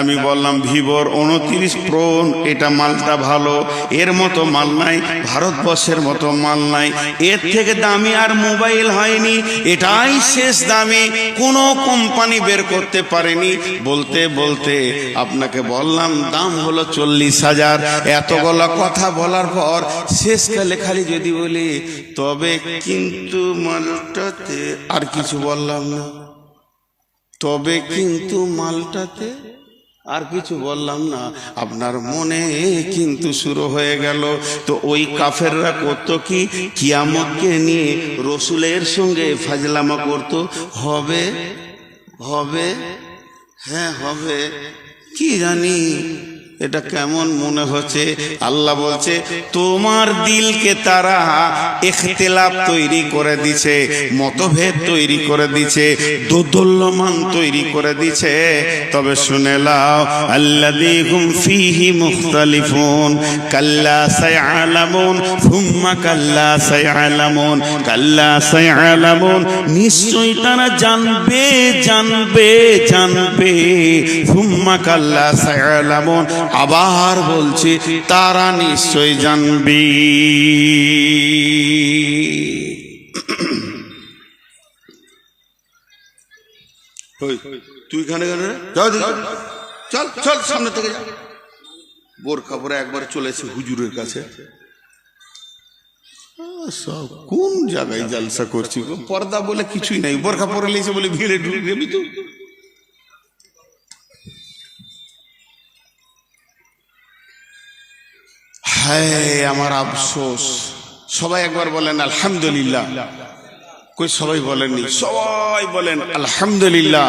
আমি বললাম ভিভোর 29 প্রো, এটা মালটা ভালো, এর মতো মাল নাই, ভারতবর্ষের মতো মাল নাই, এর থেকে দামি আর মোবাইল হয়নি, এটাই শেষ দামি, কোনো কোম্পানি বের করতে পারেনি। বলতে বলতে আপনাকে বললাম দাম হলো 40,000। এতগুলো কথা বলার পর শেষকালে খালি যদি বলি তবে কিন্তু মালটাতে, আর কিছু বললাম না, তবে কিন্তু মালটাতে আর কিছু বললাম না, আপনার মনে কিন্তু শুরু হয়ে গেল। তো ওই কাফেররা করতো কি, কিয়ামতকে নিয়ে রসুলের সঙ্গে ফাজলামা করত, হবে হবে, হ্যাঁ হবে, কি জানি এটা কেমন মনে হচ্ছে। আল্লাহ বলছে তোমার দিলকে তারা ইখতিলাফ তৈরি করে দিছে, মতভেদ তৈরি করে দিছে, দোদুল্যমান তৈরি করে দিছে। তবে শুনে লাও, আল্লাযী হুম ফীহি মুখতালিফুন কাল্লা সায়ালামুন সুম্মা কাল্লা সায়ালামুন কাল্লা সায়ালামুন, নিশ্চয়ই তারা জানবে জানবে জানবে, সুম্মা কাল্লা সায়ালামুন, আবার বলছি তারা নিশ্চয় জানবি। তুই খানে চল চল সামনে থেকে যা। বোরখা পরে একবার চলেছে হুজুরের কাছে, সব কোন জায়গায় জলসা করছি, পর্দা বলে কিছুই নাই, বোরখা পরে লেছে বলে ভিড়ে ঢুকে যাবি তো। হ্যাঁ আমার আফসোস, সবাই একবার বলেন আলহামদুলিল্লাহ। কই সবাই বলেননি, সবাই বলেন আলহামদুলিল্লাহ।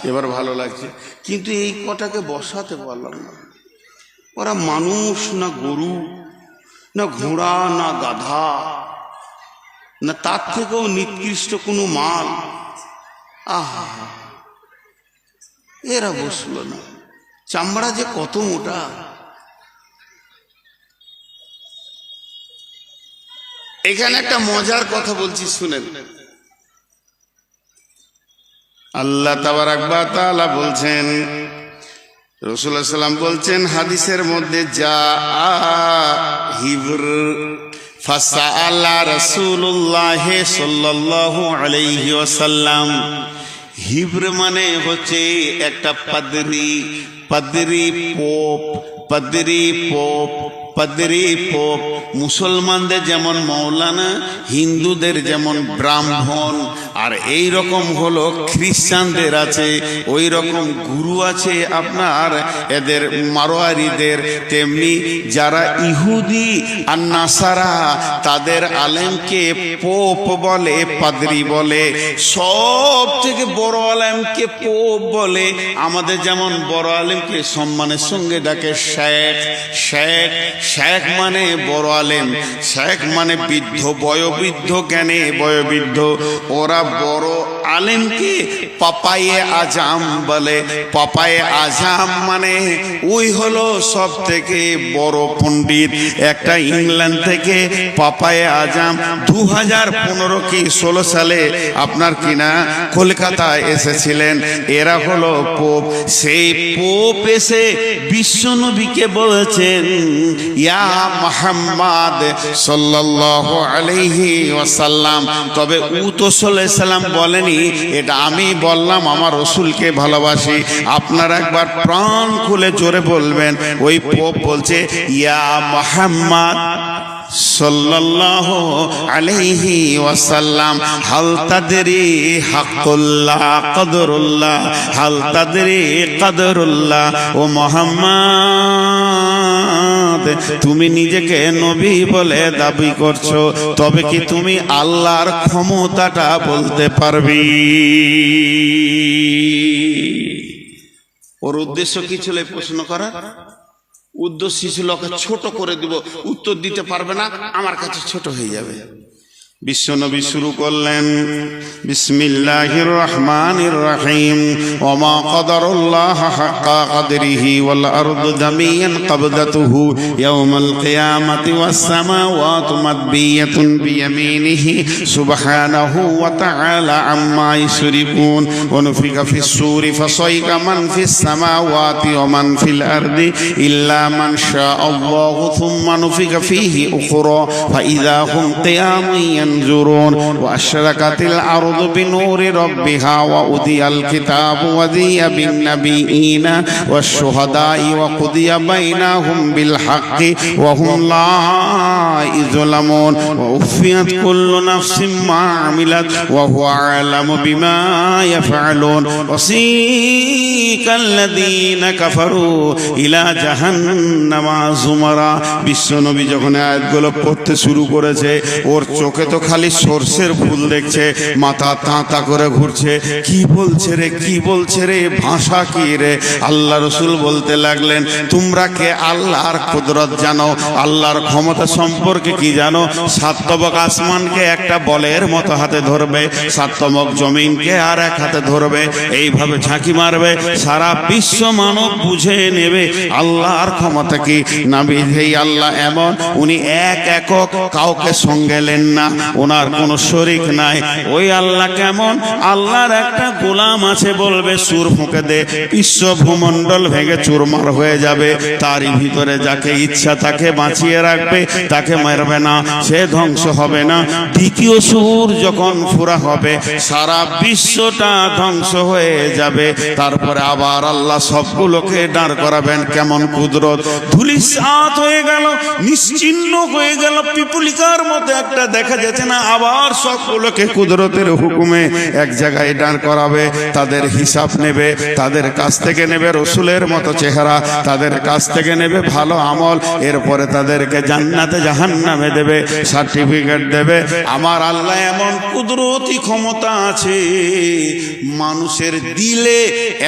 এবার ভালো লাগছে, কিন্তু এই কটাকে বসাতে পারলাম না। ওরা মানুষ না গরু, না ঘোড়া, না গাধা, না তার থেকেও নিকৃষ্ট কোনো মাল। আহা, এরা বসলো না, চামড়া যে কত মোটা। এখানে একটা মজার কথা বলছি শুনেন। আল্লাহ তাবারাক ওয়া তাআলা বলছেন, রাসূলুল্লাহ সাল্লাল্লাহু আলাইহি ওয়াসাল্লাম বলছেন হাদিসের মধ্যে, যা হিবর ফাসাআলা রাসূলুল্লাহ সাল্লাল্লাহু আলাইহি ওয়াসাল্লাম। হিবর মানে হচ্ছে একটা পাদরি, পাদরি পোপ, পাদরি পোপ, পাদরি পোপ। মুসলমানদের যেমন মৌলানা, হিন্দুদের যেমন ব্রাহ্মণ, আর এই রকম হলো খ্রিস্টানদের আছে, ওই রকম গুরু আছে আপনার এদের মারোয়ারিদের। তেমনি যারা ইহুদি আর নাসারা, তাদের আলেমকে পোপ বলে, পাদরি বলে। সব থেকে বড় আলেমকে পোপ বলে। আমাদের যেমন বড় আলেমকে সম্মানের সঙ্গে ডাকে শেখ। শেখ শেখ মানে বড় আলেম, শেখ মানে বৃদ্ধ, বয়োবৃদ্ধ, জ্ঞানে বয়োবৃদ্ধ। ওরা বড় আলেমকে পাপায়ে আজাম বলে। পাপায়ে আজাম মানে ওই হলো সব থেকে বড় পণ্ডিত। একটা ইংল্যান্ড থেকে পাপায়ে আজাম 2015 কি 16 সালে আপনার কিনা কলকাতায় এসেছিলেন। এরা হলো পোপ। সেই পোপ এসে বিশ্বনবীকে বলেছেন, ইয়া মুহাম্মদ সাল্লাল্লাহু আলাইহি ওয়াসাল্লাম। তবে ও তো সাল্লাল্লাহু আলাইহি সাল্লাম বলেনি, এটা আমি বললাম, আমার রসুলকে ভালোবাসি। আপনারা একবার প্রাণ খুলে জোরে বলবেন। ওই পোপ বলছে, ইয়া মুহাম্মদ সাল্লাল্লাহু আলাইহি ওয়াসাল্লাম, হাল তাদরি হাক্কুল্লাহ কদরুল্লাহ, হাল তাদরি কদরুল্লাহ। ও মুহাম্মদ, তুমি নিজেকে নবী বলে দাবি করছো, তবে কি তুমি আল্লাহর ক্ষমতাটা বলতে পারবি? ওর উদ্দেশ্য কি ছিল এই প্রশ্ন করার? উদ্দেশ্য ছিল ওকে ছোট করে দিব, উত্তর দিতে পারবে না, আমার কাছে ছোট হয়ে যাবে। বিশ্বনবী শুরু করলেন বিসমিল্লাহির রহমানির রহিম ওমা কদরুল্লাহ হাক্কা কদরিহি ওয়াল আরদু জামিআন কবদাতুহু ইয়াওমাল কিয়ামাতি ওয়াস সামাওয়াতু মাদবিয়াতুন বিয়ামিনিহি সুবহানাহু ওয়া তাআলা আম্মা ইউশরিকুন ওয়া নুফিকা ফিস সূরি ফাসাইকা মান ফিস সামাওয়াতি ওয়া মান ফিল আরদি ইল্লা মান শাআল্লাহু থুম্মা নুফিকা ফীহি উখরা ফাইযা হুম কিয়ামুন ينظرون وأشرقت الأرض بنور ربها وأوذي الكتاب وذي بالنبيين والشهداء وقضي بينهم بالحق وهم لا يظلمون ووفيت كل نفس ما عملت وهو أعلم بما يفعلون وسيق الذين كفروا إلى جهنم زمرا বিশ্বনবী যখন আয়াতগুলো পড়তে শুরু করেছে ওর চোখে তো খালি সরষের ফুল দেখছে, মাথা তাঁতা করে ঘুরছে। কি বলছে রে, কি বলছে রে, ভাষা কি রে? আল্লাহ রসুল বলতে লাগলেন, তোমরা কে আল্লাহর কুদরত জানো, আল্লাহর ক্ষমতা সম্পর্কে কি জানো? সাতবক আসমানকে একটা বলের মতো হাতে ধরবে, সাতবক জমিনকে আর এক হাতে ধরবে, এইভাবে ঝাঁকি মারবে, সারা বিশ্ব মানব বুঝে নেবে আল্লাহর ক্ষমতা কি। নবী এই আল্লাহ এমন, উনি এক একক, কাউকে সঙ্গে লেন না, ওনার কোনো শরীক নাই। ওই আল্লাহ কেমন? আল্লাহর একটা গোলাম আছে, বলবে সুর ফুঁকে দে, বিশ্ব ভূমণ্ডল ভেঙে চুরমার হয়ে যাবে। তারই ভিতরে যাকে ইচ্ছা তাকে বাঁচিয়ে রাখবে, তাকে মারবে না, সে ধ্বংস হবে না। দ্বিতীয় সুর যখন ফুরা হবে, সারা বিশ্বটা ধ্বংস হয়ে যাবে। তারপরে আবার আল্লাহ সবগুলোকে দাঁড় করাবেন। কেমন কুদরত! ধুলিসাৎ হয়ে গেল, নিশ্চিহ্ন হয়ে গেল, পিপুলিকার মতো একটা দেখা যাচ্ছে না, আবার সবগুলোকে কুদরতের হুকুমে এক জায়গায় দাঁড় করাবে। তাদের হিসাব নেবে, তাদের কাছ থেকে নেবে রসুলের মতো চেহারা, তাদের কাছ থেকে নেবে ভালো আমল, এরপরে তাদেরকে জান্নাতে জাহান্নামে দেবে, সার্টিফিকেট দেবে। আমার আল্লাহ এমন কুদরতি ক্ষমতা আছে, মানুষের দিলে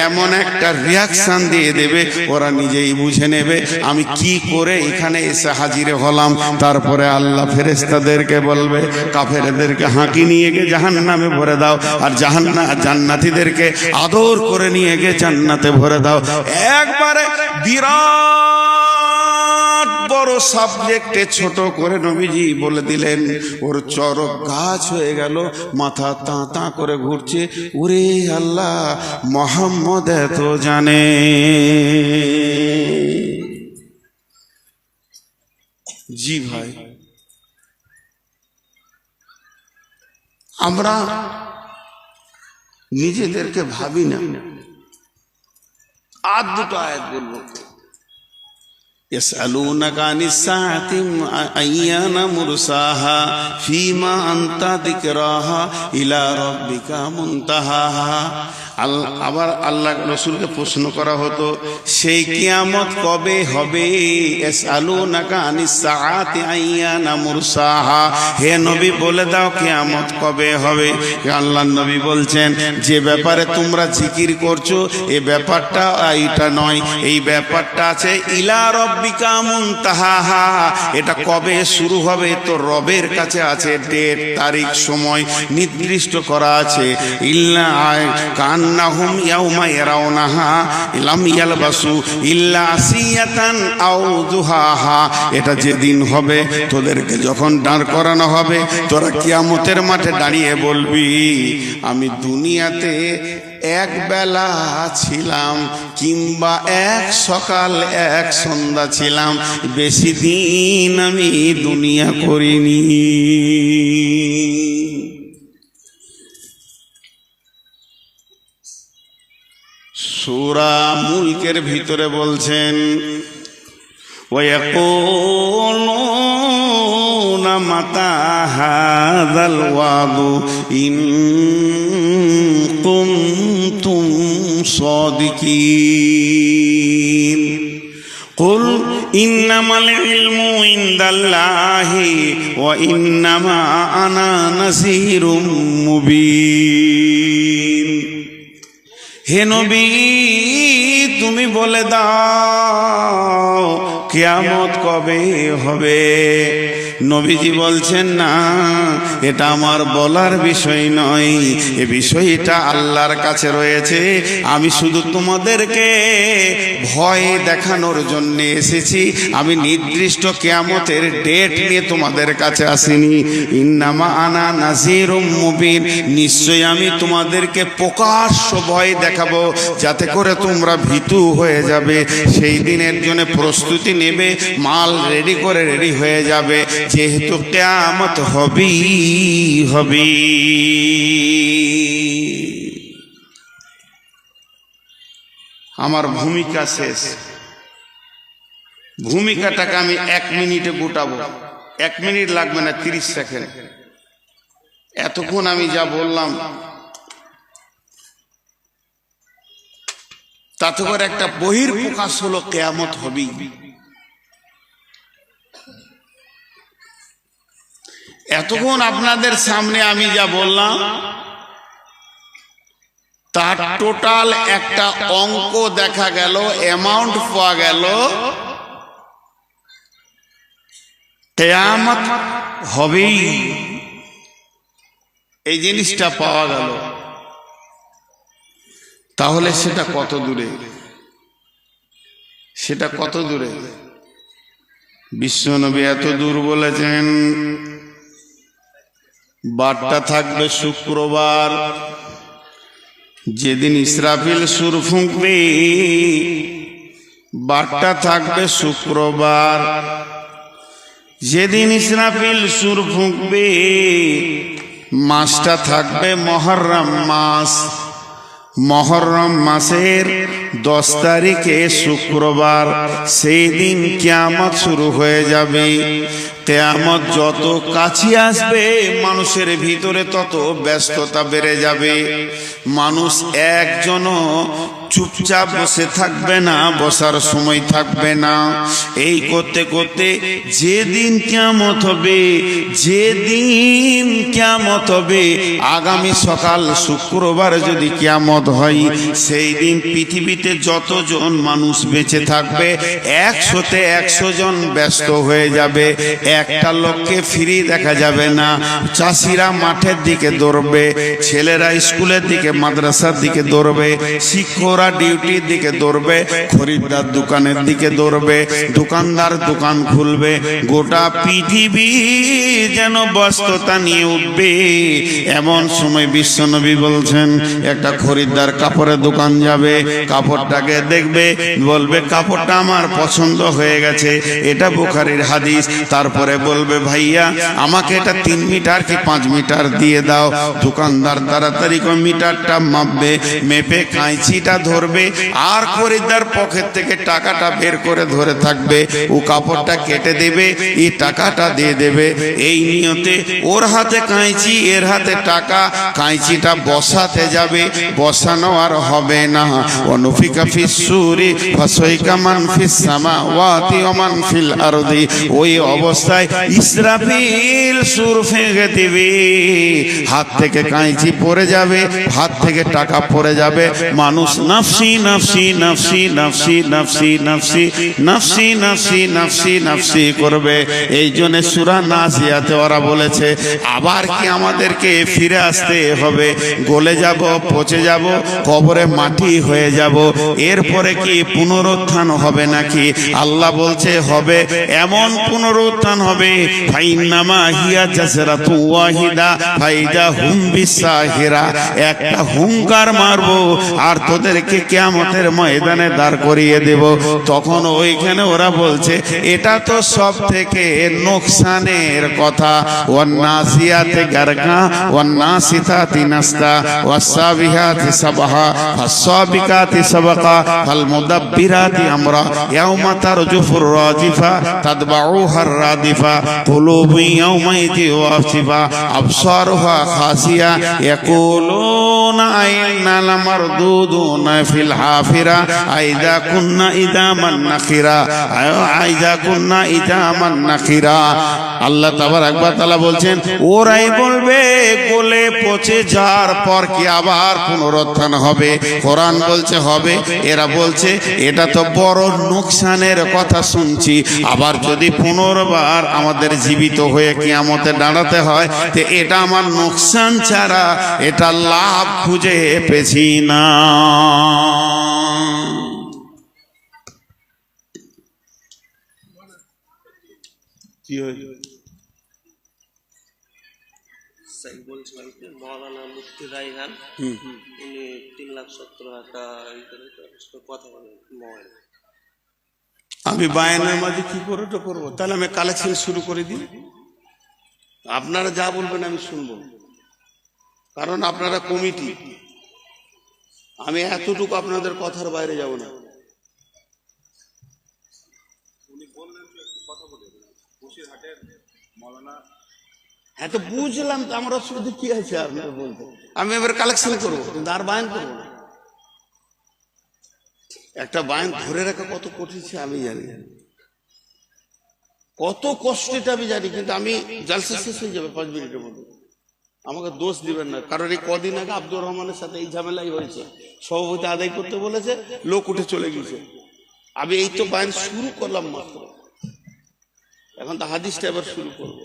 এমন একটা রিয়াকশন দিয়ে দেবে, ওরা নিজেই বুঝে নেবে আমি কি করে এখানে এসে হাজির হলাম। তারপরে আল্লাহ ফেরেশতাদেরকে বলবে, কাফেরদেরকে হাঁকি নিয়ে গিয়ে জাহান্নামে ভরে দাও, আর জান্নাতীদেরকে আদর করে নিয়ে গিয়ে জান্নাতে ভরে দাও। একবারে বিরাট বড় সাবজেক্টে ছোট করে নবীজি বলে দিলেন। ওর চরক গাছ হয়ে গেল, মাথা তাঁতা করে ঘুরছে। ওরে আল্লাহ, মোহাম্মদ এত জানে। জি ভাই, আমরা নিজেদেরকে ভাবি না। আর দুটো আয়াত বলবো। ইয়াসআলুনাকা আনিস সাআতি আইয়ানা মুরসাহা ফীমা আনতা যিকরাহা ইলা রাব্বিকা মুনতাহাহা। আবার আল্লাহ রসুলকে প্রশ্ন করা হতো, সেই কিয়ামত কবে হবে? ইয়াসআলুনাকা আনিস সাআতি আইয়ানা মুরসাহা, হে নবী বলে দাও কিয়ামত কবে হবে। আল্লাহ নবী বলছেন, যে ব্যাপারে তোমরা জিকির করছো এই ব্যাপারটা এইটা নয়, এই ব্যাপারটা আছে ইলা রাব্বিকা মুনতাহাহা। এটা কবে শুরু হবে তো রবের কাছে আছে, ডেট, তারিখ, সময় নির্দিষ্ট করা আছে। ইল্লা কান্নাহুম ইয়াউমা ইয়ারাউনাহা লাম ইয়ালবাসু ইল্লা আসিয়াতান আও দুহাহা। এটা যেদিন হবে, তোদেরকে যখন দাঁড় করানো হবে, তোরা কিয়ামতের মাঠে দাঁড়িয়ে বলবি, আমি দুনিয়াতে এক বেলা ছিলাম, কিংবা এক সকাল এক সন্ধ্যা ছিলাম, বেশি দিন আমি দুনিয়া করিনি। সূরা মুলকের ভিতরে বলছেন, ওয়ায়াকুলুনা মাতা হাযাল ওয়াদু ইন কুনতুম সাদিকিন। কুল ইন্নামাল ইলমু ইনদাল্লাহি ওয়া ইন্নামা আনা নাযীরুম মুবিন। হে নবী, তুমি বলে দাও কিয়ামত কবে হবে? নবীজি বলছেন না, এটা আমার বলার বিষয় নয়, এ বিষয়টা আল্লাহর কাছে রয়েছে। আমি শুধু তোমাদেরকে ভয় দেখানোর জন্য এসেছি, আমি নির্দিষ্ট কিয়ামতের ডেট নিয়ে তোমাদের কাছে আসিনি। ইন্নামা আনা নাযীরুম মুবিন, নিশ্চয়ই আমি তোমাদেরকে প্রকাশ্য ভয় দেখাবো, যাতে করে তোমরা ভীতু হয়ে যাবে। সেই দিনের জন্য প্রস্তুতি নেবে, মাল রেডি করে রেডি হয়ে যাবে, যেহেতু কিয়ামত হবে। আমার ভূমিকা শেষ। ভূমিকাটাকে আমি 1 মিনিটে গোটাবো। 1 মিনিট লাগবে না, 30 সেকেন্ড। এতক্ষণ আমি যা বললাম তাতে করে একটা বহির্প্রকাশ হলো, কিয়ামত হবেই। এতক্ষণ আপনাদের সামনে আমি যা বললাম তার টোটাল একটা অঙ্ক দেখা গেল, অ্যামাউন্ট পাওয়া গেল, কিয়ামত হবেই, এই জিনিসটা পাওয়া গেল। তাহলে সেটা কত দূরে? সেটা কত দূরে? বিশ্বনবী এত দূর বলেছেন, বারটা থাকবে শুক্রবার, যেদিন ইসরাফিল সুর ফুঁকবে, বারটা থাকবে শুক্রবার। যেদিন ইসরাফিল সুর ফুঁকবে, মাসটা থাকবে মুহররম মাস। মুহররম মাসের 10 তারিখে শুক্রবার, সেই দিন কিয়ামত শুরু হয়ে যাবে। কিয়ামত যত কাছে আসবে, মানুষের ভিতরে তত ব্যস্ততা বেড়ে যাবে। মানুষ একজনও চুপচাপ বসে থাকবে না, বসার সময় থাকবে না। এই করতে করতে যেদিন কিয়ামত হবে, যেদিন কিয়ামত হবে, আগামী সকাল শুক্রবার যদি কিয়ামত হয়, সেই দিন পৃথিবীতে যতজন মানুষ বেঁচে থাকবে 100তে 100 জন ব্যস্ত হয়ে যাবে। একটা লোককে ফ্রি দেখা যাবে না। চাষিরা মাঠের দিকে দৌড়বে, ছেলেরা স্কুলের দিকে মাদ্রাসার দিকে দৌড়বে, শিক্ষকরা ডিউটির দিকে দৌড়বে, খরিদ্দার দোকানের দিকে দৌড়বে, দোকানদার দোকান খুলবে। গোটা পৃথিবী যেন ব্যস্ততা নিয়ে উঠবে। এমন সময় বিশ্বনবী বলছেন, একটা খরিদ্দার কাপড়ের দোকান যাবে, কাপড়টাকে দেখবে, বলবে কাপড়টা আমার পছন্দ হয়ে গেছে, এটা বুখারীর হাদিস। তারপরে বলবে, ভাইয়া আমাকে এটা 3 মিটার কি 5 মিটার দিয়ে দাও। দোকানদার তাড়াতাড়ি করে মিটারটা মাপবে, মেপে কাঁচিটা ধরবে, আর খরিদ্দার পকেট থেকে টাকাটা বের করে ধরে থাকবে, ও কাপড়টা কেটে দেবে, এই টাকাটা দিয়ে দেবে। এই নিয়তে ওর হাতে কাঁচি, এর হাতে টাকা, কাঁচিটা বসাতে যাবে, বসানো আর হবে না। অনুফিকা ফিস সূরি ফাসাইকা মান ফিস সামাওয়াতি ওয়া মান ফিল আরদি। ওই অবস্থায় ইসরাফিল সুর ফেঁকে দিবে, হাত থেকে কাঁচি পড়ে যাবে, হাত থেকে টাকা পড়ে যাবে। মানুষ নাফসি নাফসি নাফসি নাফসি নাফসি নাফসি নাফসি নাফসি নাফসি নাফসি করবে। এই জন্য সূরা নাজিয়াতে ওরা বলেছে, আবার কি আমাদেরকে ফিরে আসতে হবে? গলে যাব, পচে যাব, কবরে মাটি হয়ে যাব, এরপরে কি পুনরুত্থান হবে নাকি? আল্লাহ বলছে হবে। এমন পুনরুত্থান হবে, ফাইন্নামা হিয়া জাসরাতু ওয়াহিদা ফাইদা হুম বিসাহিরা। একটা হুঙ্কার মারবো আর তোদেরকে কিয়ামতের ময়দানে দাঁড় করিয়ে দেব। তখন ওইখানে ওরা বলছে, এটা তো সব থেকে নোকসানের কথা। ওয়ান্নাসিয়াতে গারকা ওয়ান্নাসিতাতি নাসতা ওয়াসাবিহাতি সাবহা ফাসাবিকাতি সাবকা ফালমুদাব্বিরাতি আমরা ইয়াউমা তারজুফুর রাজিফা তাতবাউহার রাদিফা কুলুবু ইয়াউমাইযি ওয়াসিফা আবসারুহা খাসিয়া ইয়াকুলুনা কুন্না আইন্না লামারদুদুনা ফিল হাফিরা আইদা কুন্না ইদামান নাখিরা আইদা কুন্না ইদামান নাখিরা। আল্লাহ তাবারক ওয়া তাআলা বলছেন ওরাই বলবে গলে পচে যাওয়ার পর কি আবার পুনরুত্থান হবে? কোরআন বলছে হবে, এরা বলছে এটা তো বড় নোকসানের কথা শুনছি। আবার যদি পুনর্বার আমাদের জীবিত হয়ে কিয়ামতে দাঁড়াতে হয় তো এটা আমার নোকসান ছাড়া এটা লাভ খুঁজে পেছি না। কি হয়েছে? বলছিলাম যে মৌলানা মুফতি রায়হান উনি 3,70,000 কথা বলেন মোবাইল। আমি বায়ানের মাঝে কি করে তো করবো? তাহলে আমি কালেকশন শুরু করে দিই। আপনারা যা বলবেন আমি শুনবো, কারণ আপনারা কমিটি। আমি এতটুকু আপনাদের কথার বাইরে যাব না। হ্যাঁ তো বুঝলাম, তো আমার অসুবিধা কি আছে আপনার বলতে? আমি এবার কালেকশন করবো, কিন্তু আর বায়ান করবো না। একটা বায়ান ধরে রাখা কত কঠিন আমি জানি, কত কষ্ট এটা আমি জানি, কিন্তু আমি জালসা শেষ হয়ে যাবে 5 মিনিটের মধ্যে। আমাকে দোষ দিবেন না, কারণ এই কদিন আগে আব্দুর রহমানের সাথে এই ঝামেলাই হয়েছে। সভাপতি আদায় করতে বলেছে, লোক উঠে চলে গেছে। আমি এই তো বায়ান শুরু করলাম মাত্র, এখন তো হাদিসটা এবার শুরু করব।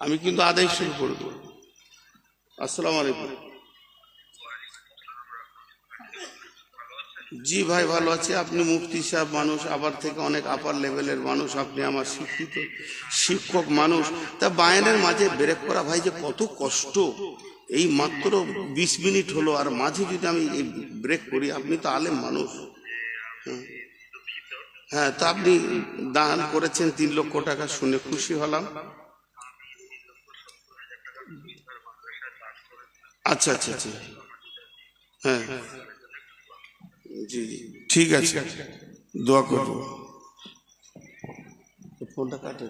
আমি কিন্তু আদায় শুরু করব। আসসালামু আলাইকুম। জি ভাই, ভালো আছি। আপনি মুফতি সাহেব মানুষ, আবার থেকে অনেক আপার লেভেলের মানুষ, আপনি আমার শিক্ষিত শিক্ষক মানুষ। তা বায়ানের মাঝে ব্রেক করা ভাই যে কত কষ্ট। এই মাত্র 20 মিনিট হলো, আর মাঝে যদি আমি ব্রেক করি, আপনি তো আলেম মানুষ। হ্যাঁ, তা আপনি দান করেছেন 3 লক্ষ টাকা, শুনে খুশি হলাম। আচ্ছা আচ্ছা আচ্ছা, হ্যাঁ জি জি, ঠিক আছে, দোয়া করবো। ফোনটা কাটে।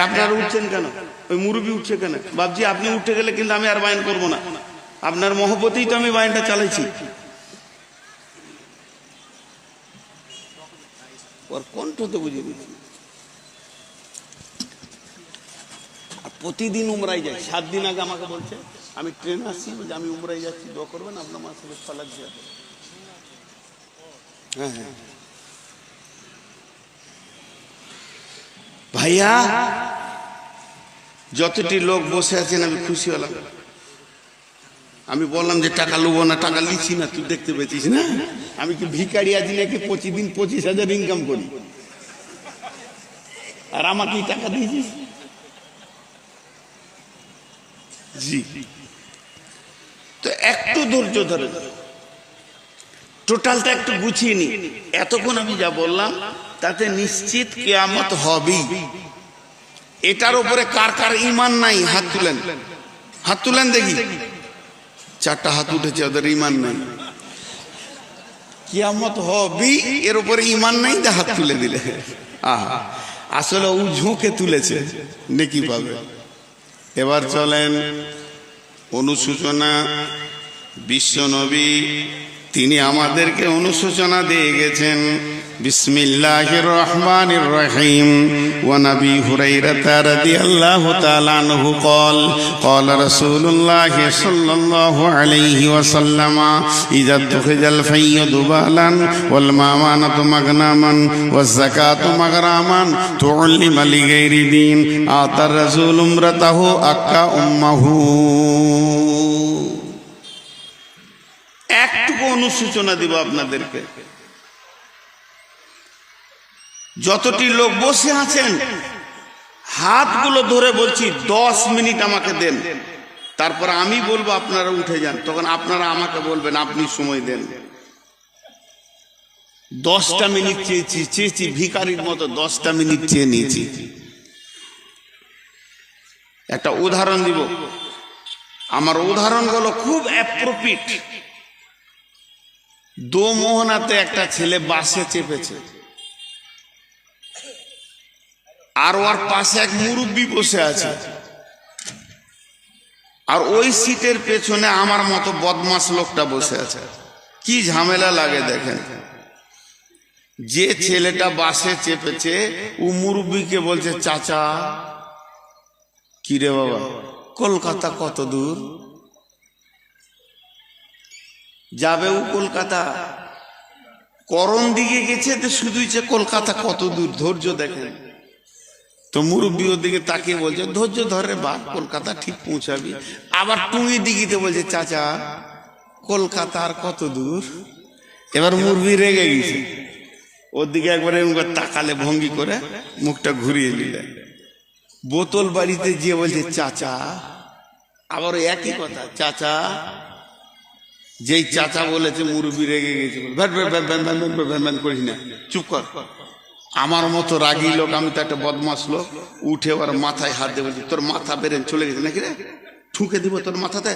আপনারা উঠছেন কেন? ওই মুরব্বী উঠছে কেন? বাবজি আপনি উঠে গেলে কিন্তু আমি আর বায়ান করবো না। আপনার মহব্বতেই তো আমি বায়ানটা চালাইছি। ওর কণ্ঠ তো বুঝে বুঝি। প্রতিদিন উমরাই যাই। 7 দিন আগে আমাকে বলছে, আমি ট্রেন আসছি, যে আমি উমরাই যাচ্ছি, দোয়া করবেন আপনার মাসে ফালাক দিয়ে। হ্যাঁ হ্যাঁ ভাইয়া, যতটি লোক বসে আছেন আমি খুশি হলাম। আমি বললাম যে টাকা লুবো না, টাকা লিছি না, তুই দেখতে পেয়েছিস না আমি কি ভিখারি আছি নাকি? প্রতিদিন 25,000 ইনকাম করি, আর আমাকে টাকা দিয়েছিস? জি, তো একটু ধৈর্য ধরে টোটালটা একটু গুছিয়ে নি। এতক্ষণ আমি যা বললাম তাতে নিশ্চিত কিয়ামত হবেই। এটার উপরে কার কার ঈমান নাই হাত তুলেন, হাত তুলেন দেখি। 4টা হাত উঠেছে, ওদের ঈমান নাই। কিয়ামত হবেই, এর উপরে ঈমান নাই, হাত তুলে দিলে। আহা, আসলে ও ঝুঁকে তুলেছে, নেকি পাবে। এবার চলেন অনুশোচনা। বিশ্বনবী তিনি আমাদেরকে অনুশোচনা দিয়ে গেছেন। বিসমিল্লাহির রহমানির রহিম। ওয়া নবী হুরায়রা রাদিয়াল্লাহু তাআলা আনহু قال قال رسول الله صلى الله عليه وسلم اذا اتخذ الفي ذبالا والمامانة مغنما والزكاة مغراما تعلم لغير دين آتى الرسول امرته أكا أمه। একটু অনুশোচনা দিব আপনাদেরকে। যতটি লোক বসে আছেন হাতগুলো ধরে বলছি 10 মিনিট আমাকে দেন, তারপর আমি বলবো আপনারা উঠে যান, তখন আপনারা আমাকে বলবেন আপনি সময় দেন। 10টা মিনিট চেয়েছি ভিখারির মতো 10টা মিনিট চেয়ে নিয়েছি। একটা উদাহরণ দিব, আমার উদাহরণগুলো খুব অ্যাপ্রোপ্রিয়েট। দোমোহনাতে একটা ছেলে বাসে চেপেছে, আর ওর পাশে এক মুরব্বি বসে আছে, আর ওই সিটের পেছনে আমার মতো বদমাস লোকটা বসে আছে। কি ঝামেলা লাগে দেখেন। যে ছেলেটা বাসে চেপেছে ও মুরব্বিকে বলছে, চাচা কি রে বাবা, কলকাতা কত দূর যাবে? ও কলকাতা করণ দিকে গেছে, তো শুধুই যে কলকাতা কত দূর, ধৈর্য দেখেন। তো মুরব্বী ওর দিকে তাকিয়ে বলছে, ধৈর্য ধরে বাপ, কলকাতা ঠিক পৌঁছাবি। আবার টুঙ্গি দিঘিতে বলছে, চাচা কলকাতা আর কত দূর? এবার মুরব্বী রেগে গেছে, ওর দিকে একবারে তাকালে ভঙ্গি করে মুখটা ঘুরিয়ে নিলে। বোতল বাড়িতে গিয়ে বলছে, চাচা, আবার একই কথা, চাচা। যেই চাচা বলেছে মুরব্বী রেগে গেছে, করিস না, চুপ কর। আমার মতো রাগী লোক, আমি তো একটা বদমাস লোক, উঠে ওর মাথায় হাত দিয়ে বলছি, তোর মাথা বেরেন চলে গেছে নাকি রে, ঠুকে দিব তোর মাথাতে।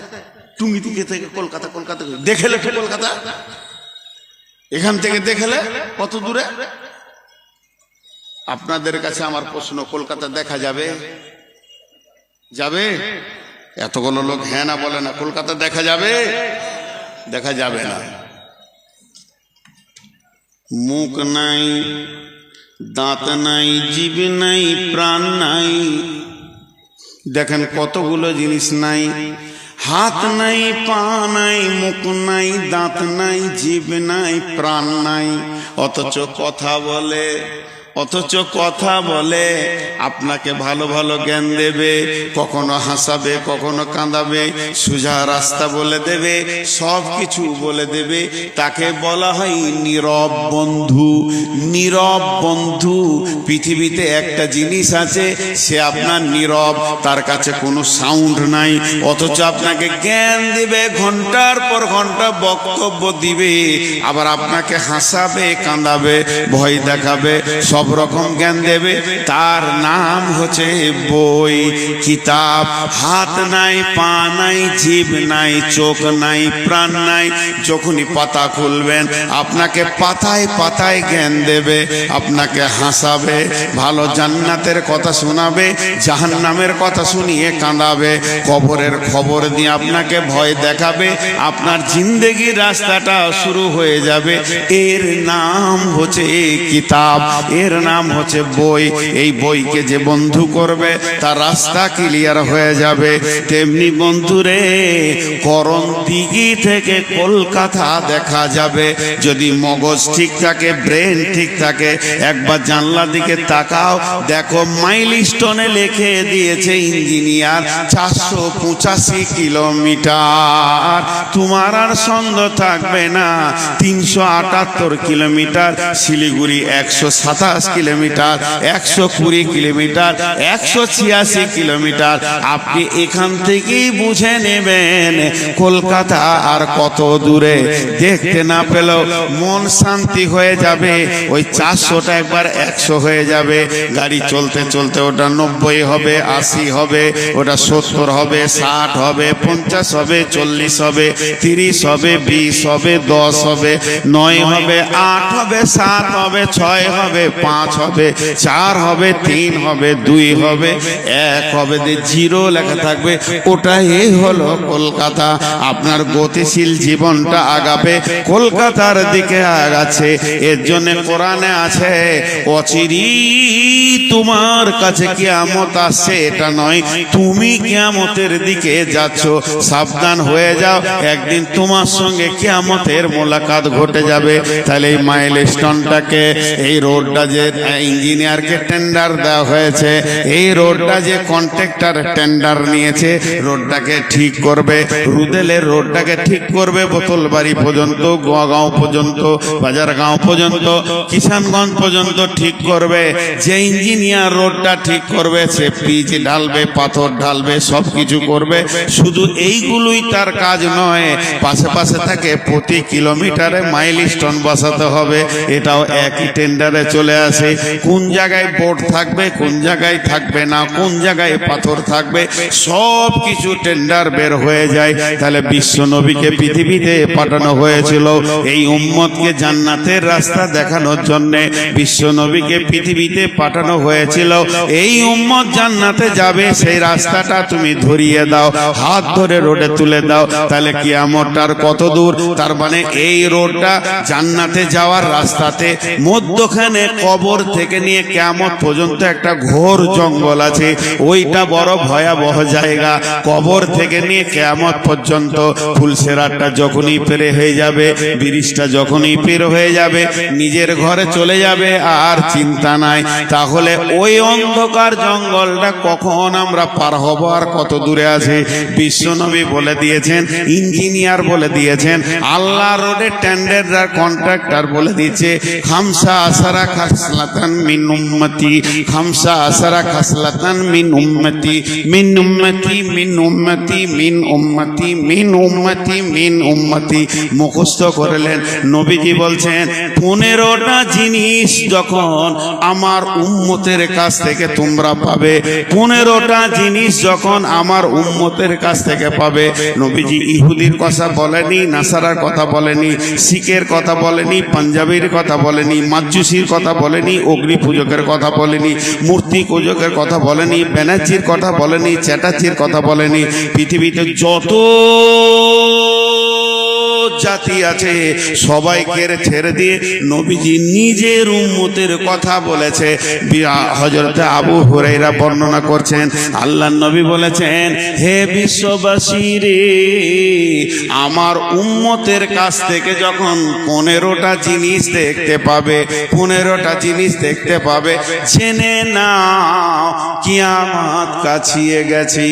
টুঙ্গি দিকে থেকে কলকাতা, কলকাতা দেখেলে তো কলকাতা, এখান থেকে দেখেলে কত দূরে? আপনাদের কাছে আমার প্রশ্ন, কলকাতা দেখা যাবে? যাবে? এতগুলো লোক হ্যাঁ না বলে না। কলকাতা দেখা যাবে? দেখা যাবে না। মুখ নাই, দাঁত নাই, জিভ নাই, প্রাণ নাই, দেখেন কতগুলো জিনিস নাই। হাত নাই, পা নাই, মুখ নাই, দাঁত নাই, জিভ নাই, প্রাণ নাই, অথচ কথা বলে। আপনাকে ভালো ভালো জ্ঞান দেবে, কখনো হাসাবে, কখনো কাঁদাবে, সোজা রাস্তা বলে দেবে, সব কিছু বলে দেবে। তাকে বলা হয় নীরব বন্ধু। নীরব বন্ধু, পৃথিবীতে একটা জিনিস আছে, সে আপনার নীরব, তার কাছে কোনো সাউন্ড নাই, অথচ আপনাকে জ্ঞান দিবে, ঘন্টার পর ঘন্টা বক্তব্য দিবে, আবার আপনাকে হাসাবে, কাঁদাবে, ভয় দেখাবে, সব রকম জ্ঞান দেবে। তার নাম হচ্ছে বই, কিতাব। হাত নাই, পা নাই, জিভ নাই, চোখ নাই, প্রাণ নাই, যখনই পাতা খুলবেন আপনাকে পাতায় পাতায় জ্ঞান দেবে, আপনাকে হাসাবে, ভালো জান্নাতের কথা শোনাবে, জাহান্নামের কথা শুনিয়ে কাঁদাবে, কবরের খবর দিয়ে আপনাকে ভয় দেখাবে, আপনার জিন্দেগির রাস্তাটা শুরু হয়ে যাবে। এর নাম হচ্ছে কিতাব, এর নাম হচ্ছে বই। এই বইকে যে বন্ধু করবে তার রাস্তা ক্লিয়ার হয়ে যাবে। তেমনি বন্ধুরে, করণ দিঘি থেকে কলকাতা দেখা যাবে যদি মগজ ঠিক থাকে, ব্রেন ঠিক থাকে। একবার জানলার দিকে তাকাও, দেখো মাইলস্টোনে লিখে দিয়েছে ইঞ্জিনিয়ার 485 কিলোমিটার। তোমার আর সন্দেহ থাকবে না 378 kilometre, Siliguri 127 kilometre, 120 kilometre, 186 kilometre. আপনি এখান থেকেই বুঝে নেবেন কলকাতা আর কত দূরে। দেখতে না পেলেও মন শান্তি হয়ে যাবে। ওই 400টা একবার 100 হয়ে যাবে। গাড়ি চলতে চলতে ওটা 90 হবে, 80 হবে, ওটা 70 হবে, 60 হবে, 50 হবে, 40 হবে, 30 হবে, 20 হবে, 10 হবে, 9 হবে, 8 হবে, 7 হবে, 6 হবে, 5 হবে, 4 হবে, 3 হবে, 2 হবে, 1 হবে, 0 লেখা থাকবে। ওটাই হলো কলকাতা। আপনার গতিশীল জীবনটা আগাবে, কলকাতার দিকে আগাচ্ছে। এর জন্য কোরআনে আছে, অচিরি তোমার কাছে কিয়ামত আসছে, এটা নয় তুমি কিয়ামতের দিকে যাচ্ছ। সাবধান হয়ে যাও, একদিন তোমার সঙ্গে কিয়ামতের মোলাকাত ঘটে যাবে। তাহলে এই মাইলস্টোনটাকে, এই রোডটা যে যে ইঞ্জিনিয়ারকে টেন্ডার দেওয়া হয়েছে, এই রোডটা যে কন্ট্রাক্টর টেন্ডার নিয়েছে রোডটাকে ঠিক করবে, রুদেলের রোডটাকে ঠিক করবে, বোতলবাড়ি পর্যন্ত, গোয়াগাঁও পর্যন্ত, বাজারগাঁও পর্যন্ত, কিষানগঞ্জ পর্যন্ত ঠিক করবে। যে ইঞ্জিনিয়ার রোডটা ঠিক করবে সে পিচ ঢালবে, পাথর ঢালবে, সব কিছু করবে। শুধু এইগুলোই তার কাজ নয়, পাশে পাশে থাকে প্রতি কিলোমিটারে মাইলস্টোন বসাতে হবে, এটাও একই টেন্ডারে চলে আসে। কোন জায়গায় বোর্ড থাকবে, কোন জায়গায় থাকবে না, কোন জায়গায় পাথর থাকবে, সব কিছু টেন্ডার বের হয়ে যায়। তাহলে বিশ্ব নবীকে পৃথিবীতে পাঠানো হয়েছিল এই উম্মতকে জান্নাতের রাস্তা দেখানোর জন্য। বিশ্ব নবীকে পৃথিবীতে পাঠানো হয়েছিল এই উম্মত জান্নাতে যাবে, সেই রাস্তাটা তুমি ধরিয়ে দাও, হাত ধরে রোডে তুলে দাও। তাহলে কিয়ামতটার কত দূর? তার মানে এই রোডটা জান্নাতে যাওয়ার রাস্তাতে মধ্যখানে কবর থেকে নিয়ে কিয়ামত পর্যন্ত একটা ঘোর জঙ্গল আছে, ওইটা বড় ভয়াবহ জায়গা। কবর থেকে নিয়ে কিয়ামত পর্যন্ত ফুলসেরাতটা যখনই পেরে হয়ে যাবে, ব্রিজটা যখনই পের হয়ে যাবে, নিজের ঘরে চলে যাবে, আর চিন্তা নাই। তাহলে ওই অন্ধকার জঙ্গলটা কখন আমরা পার হব, আর কত দূরে আছে? বিশ্বনবী বলে দিয়েছেন, ইঞ্জিনিয়ার বলে দিয়েছেন, আল্লাহ রোডের টেন্ডার কন্ট্রাক্টর বলে দিয়েছে, খামসা আসারা খাসলাতান মিন উম্মতি, খামসা আসারা খাসলাতান মিন উম্মতি, মিন উম্মতি, মিন উম্মতি, মিন উম্মতি, মিন উম্মতি, মিন উম্মতি মুখস্থ করলেন। নবীজি বলছেন 15টা জিনিস যখন আমার উম্মতের কাছ থেকে তোমরা পাবে, 15টা জিনিস যখন আমার উম্মতের কাছ থেকে পাবে। নবীজি ইহুদির কথা বলেনি, নাসারার কথা বলেনি, শিখের কথা বলেনি, পাঞ্জাবির কথা বলেনি, মাজুসির কথা বলেনি, অগ্নি পূজকের কথা বলেনি, মূর্তি পূজকের কথা বলেনি, ব্যানার্জির কথা বলেনি, চ্যাটার্জির কথা বলেনি। পৃথিবীতে যত জাতি আছে সবাইকে ছেড়ে দিয়ে নবীজি নিজের উম্মতের কথা বলেছে। হযরত আবু হুরায়রা বর্ণনা করছেন, আল্লাহর নবী বলেছেন, হে বিশ্ববাসী রে, আমার উম্মতের কাছ থেকে যখন 15টা জিনিস দেখতে পাবে, 15টা জিনিস দেখতে পাবে, জেনে নাও কিয়ামত কাছিয়ে গেছে।